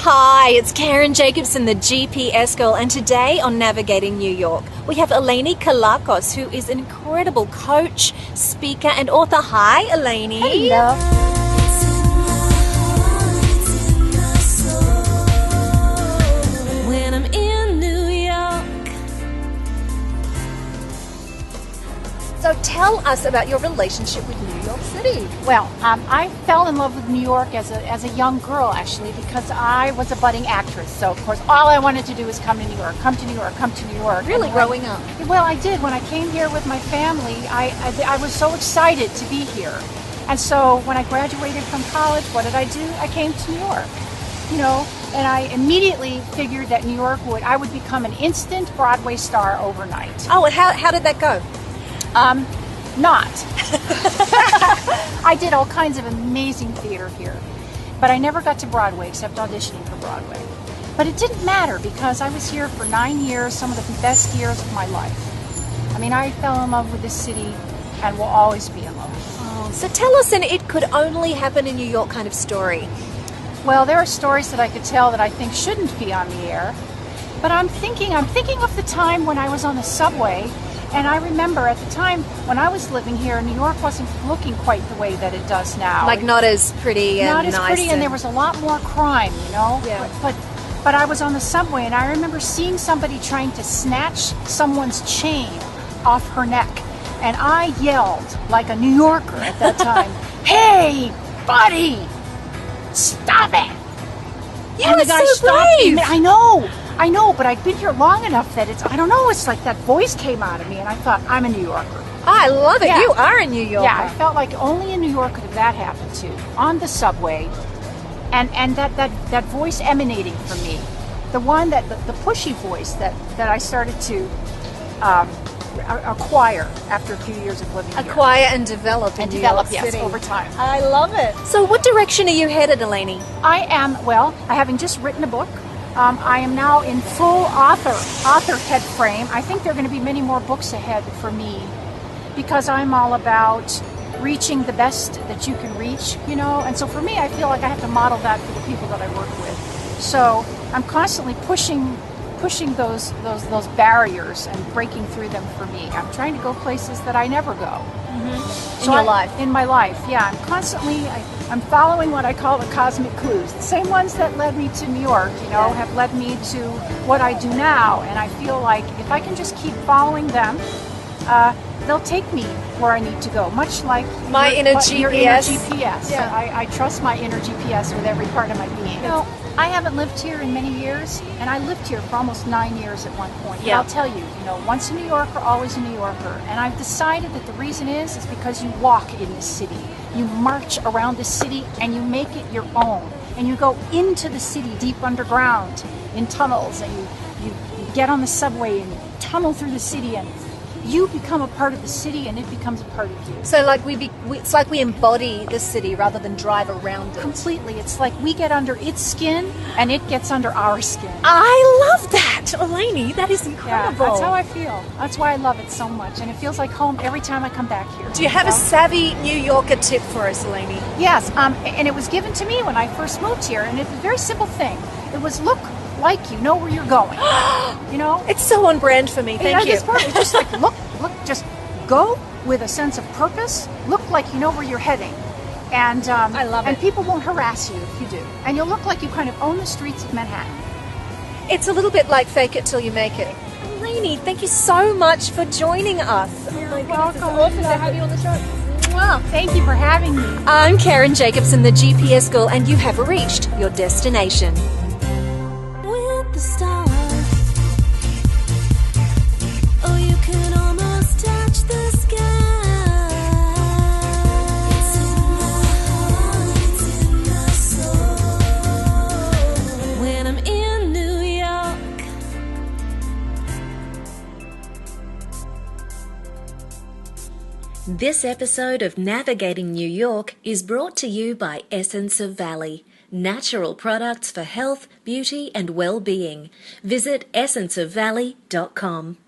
Hi, it's Karen Jacobsen, the GPS girl, and today on Navigating New York, we have Eleni Kelakos, who is an incredible coach, speaker, and author. Hi, Eleni. Hello. When I'm in New York. So tell us about your relationship with New York City. Well, I fell in love with New York as a young girl, actually, because I was a budding actress. So, of course, all I wanted to do was come to New York, come to New York, come to New York. Really, growing up? Well, I did. When I came here with my family, I was so excited to be here. And so when I graduated from college, what did I do? I came to New York, and I immediately figured that New York I would become an instant Broadway star overnight. Oh, and how did that go? Not. I did all kinds of amazing theater here, but I never got to Broadway except auditioning for Broadway. But it didn't matter because I was here for 9 years, some of the best years of my life. I mean, I fell in love with this city and will always be in love. Oh, so tell us an "it could only happen in New York" kind of story. Well, there are stories that I could tell that I think shouldn't be on the air, but I'm thinking of the time when I was on the subway. And I remember at the time when I was living here, New York wasn't looking quite the way that it does now. Like not as pretty and not as nice pretty, and there was a lot more crime, Yeah. But I was on the subway, and I remember seeing somebody trying to snatch someone's chain off her neck, and I yelled like a New Yorker at that time, "Hey, buddy, stop it!" You and were the guy so stopped brave. me. I know, but I've been here long enough that it's like that voice came out of me, and I thought, I'm a New Yorker. I love it. Yeah. You are a New Yorker. Yeah, I felt like only in New York could that happen to, on the subway, and that voice emanating from me, the one the pushy voice that I started to acquire after a few years of living here. Acquire and develop in New York City. Over time. I love it. So what direction are you headed, Eleni? I having just written a book. I am now in full author head frame. I think there are going to be many more books ahead for me because I'm all about reaching the best that you can reach, and so for me, I feel like I have to model that for the people that I work with. So I'm constantly pushing those barriers and breaking through them for me. I'm trying to go places that I never go. In your life? In my life, yeah. I'm following what I call the cosmic clues. The same ones that led me to New York, have led me to what I do now. And I feel like if I can just keep following them, they'll take me where I need to go. Much like your inner GPS. Yeah. I trust my inner GPS with every part of my being. I haven't lived here in many years, and I lived here for almost 9 years at one point. Yeah. But I'll tell you, once a New Yorker, always a New Yorker. And I've decided that the reason is because you walk in this city. You march around the city and you make it your own. And you go into the city deep underground in tunnels, and you get on the subway and you tunnel through the city, and you become a part of the city and it becomes a part of you. So like it's like we embody the city rather than drive around it. Completely. It's like we get under its skin and it gets under our skin. I love that, Eleni. That is Yeah, incredible. that's how I feel. That's why I love it so much, and it feels like home every time I come back here. Do you have a savvy New Yorker tip for us, Eleni? Yes, and it was given to me when I first moved here, and it's a very simple thing. It was look like you know where you're going. It's so on brand for me. Thank you. It's just like look, just go with a sense of purpose. Look like you know where you're heading, and I love it. And people won't harass you if you do, and you'll look like you kind of own the streets of Manhattan. It's a little bit like fake it till you make it. Eleni, thank you so much for joining us. You're welcome. welcome. It's awesome to have you on the show. Well, thank you for having me. I'm Karen Jacobsen, the GPS girl, and you have reached your destination. With the stars, oh, you can almost touch the sky. It's in my heart, it's in my soul. When I'm in New York. This episode of Navigating New York is brought to you by Essence of Valley. Natural products for health, beauty, and well-being. Visit essenceofvalley.com.